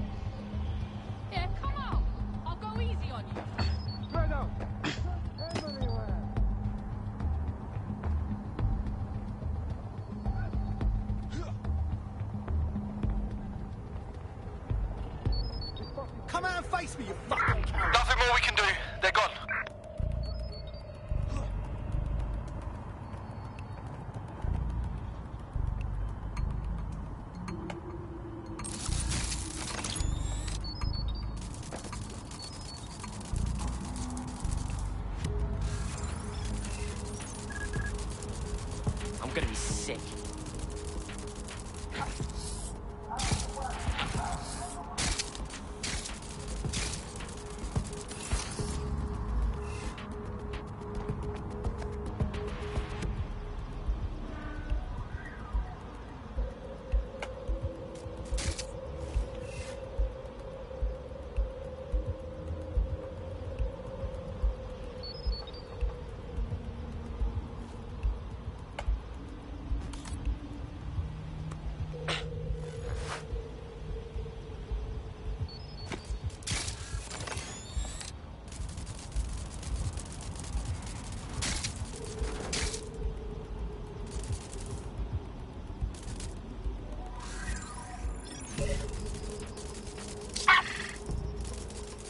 Yeah, come on. I'll go easy on you. Spread out. Come out and face me, you fucking coward. Nothing more we can do. They're gone. I'm gonna be sick.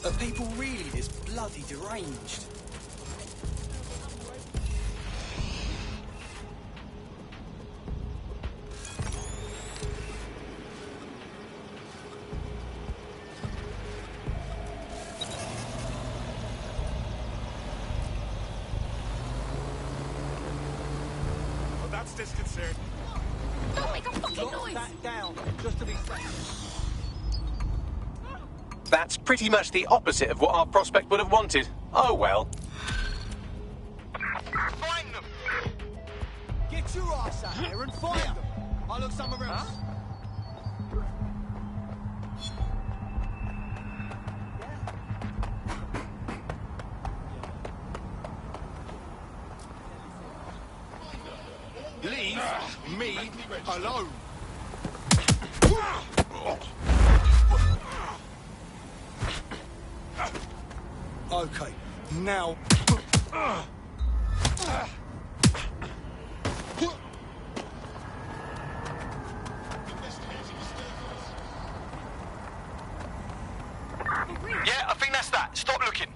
Are people really this bloody deranged? That's disconcerting. Don't make a fucking noise! That down, just to be safe. That's pretty much the opposite of what our prospect would have wanted. Oh well. Find them! Get your ass out here and find them. I'll look somewhere else. Leave me alone. Okay, now. Yeah, I think that's that. Stop looking.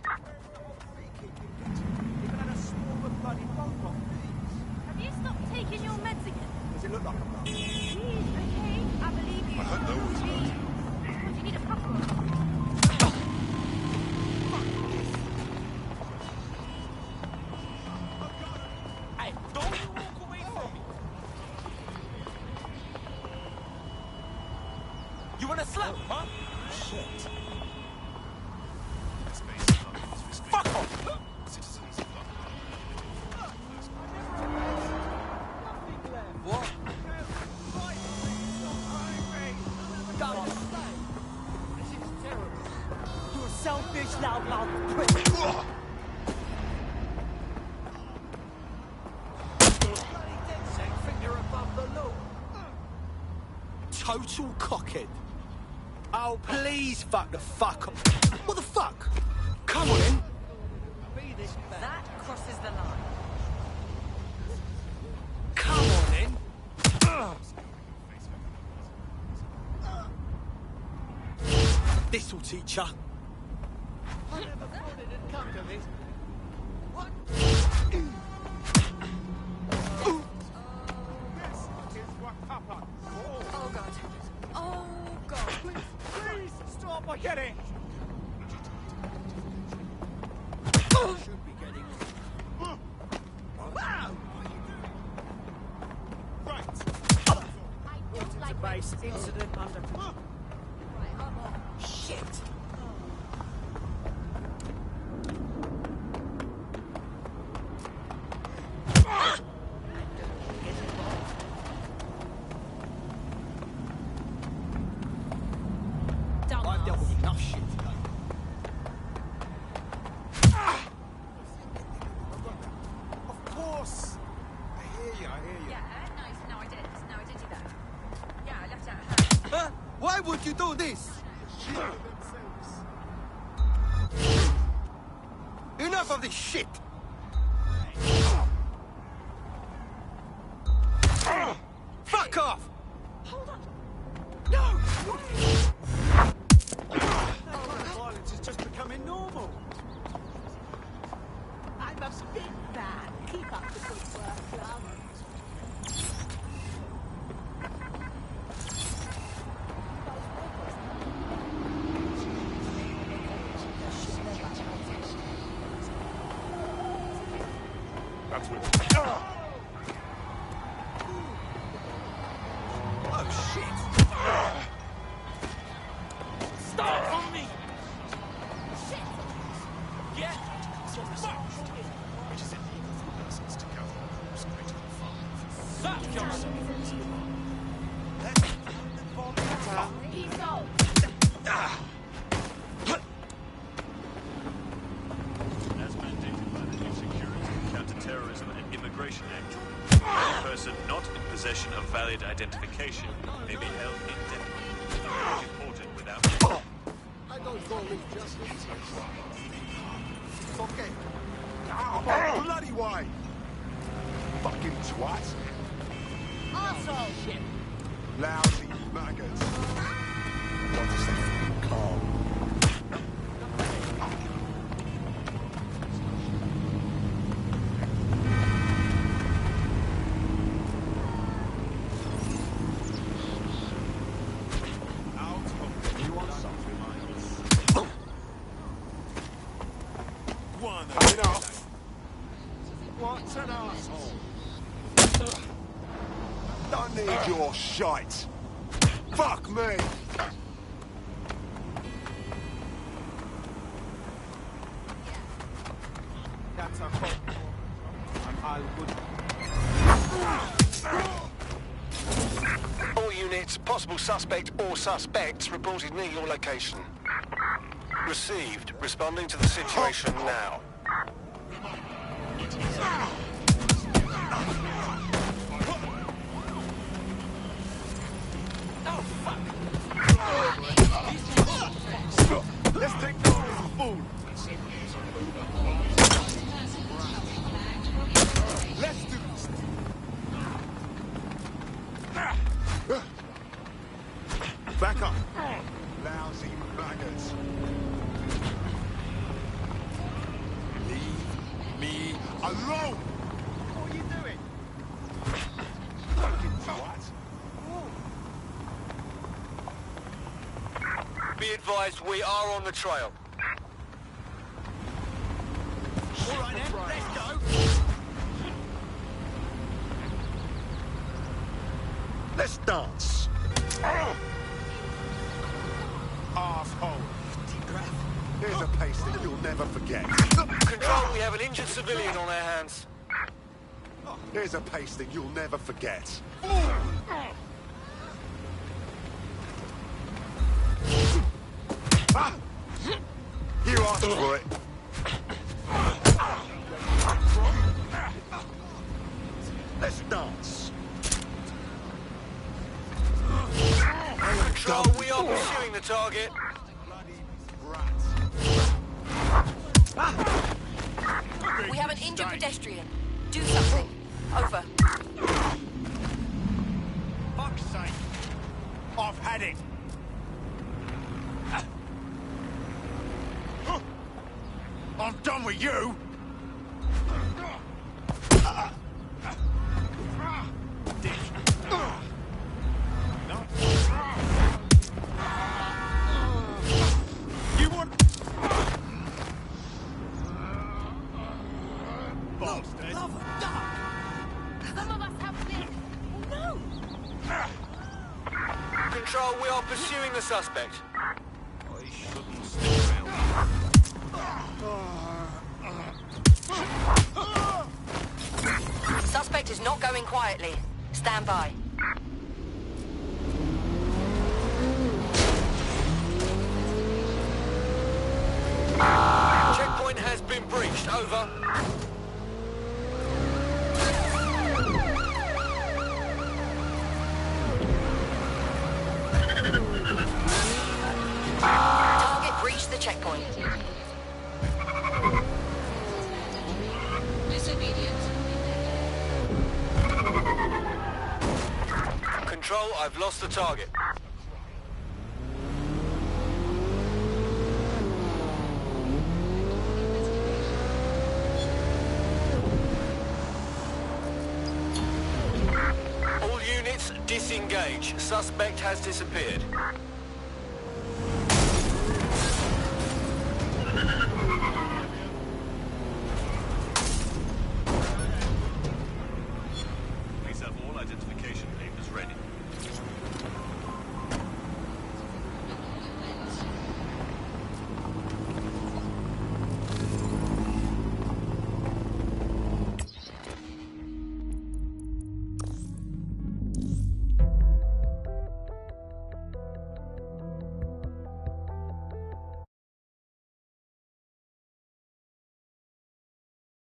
Have you stopped taking your meds again? Does it look like I'm not? Okay, I believe you. I don't know what's right. What do you need a proper one? Hey, don't you walk away from me. You wanna slap, huh? Shit. Fuck off! What? This is terrible. You're a selfish, loudmouth prick. Bloody DedSec think they're above the law. Total cockhead. Oh, please fuck the fuck up. What the fuck? Come on in. Be this bad. That crosses the line. Come on in. This'll teach ya. I never thought it'd come to this. What? Oh god. Oh god. Please stop! I get it. Should be getting. Wow! Like Base incident under control. Shit! I've dealt with enough shit today. Of course. I hear you. Yeah, no, I didn't. No, I didn't do that. Yeah, I left it at her. Huh? Why would you do this? Enough of this shit! Fuck off! Hold on. No! That kind of violence is just becoming normal. I must be bad. Keep up the good work, love. That's what. Oh shit! Stop on me! Shit! Yeah? Fuck! Suck yourself! As mandated by the New Security, Counter-Terrorism and Immigration Act, a person not in possession of valid identification may be held indefinitely, deported without... I don't call this justice. Okay. Oh, Bloody why? Fucking twat. Arsehole! Shit! Lousy maggots. Got to stay calm. What an asshole! Don't need your shite. Fuck me. That's our fault. I'm all good. All units, possible suspect or suspects reported near your location. Received. Responding to the situation now. Let's take down this fool. Let's do this. Back up. Lousy blaggers. Leave me alone. What are you doing? Fucking twat. Be advised, we are on the trail. All right then, let's go. Let's dance. Asshole. Deep breath. Here's a pace that you'll never forget. Control, we have an injured civilian on our hands. Here's a pace that you'll never forget. Ah! You asked for it. Let's dance. Control, we are pursuing the target. We have an injured pedestrian. Do something. Over. Fuck's sake. I've had it. I'm done with you. Dick. You want... Bastard. Love a duck. Some of us have this. No! Control, we are pursuing the suspect. I shouldn't stick around. Suspect is not going quietly. Stand by. Checkpoint has been breached. Over. Target breached the checkpoint. Disobedient. Control, I've lost the target. All units, disengage. Suspect has disappeared.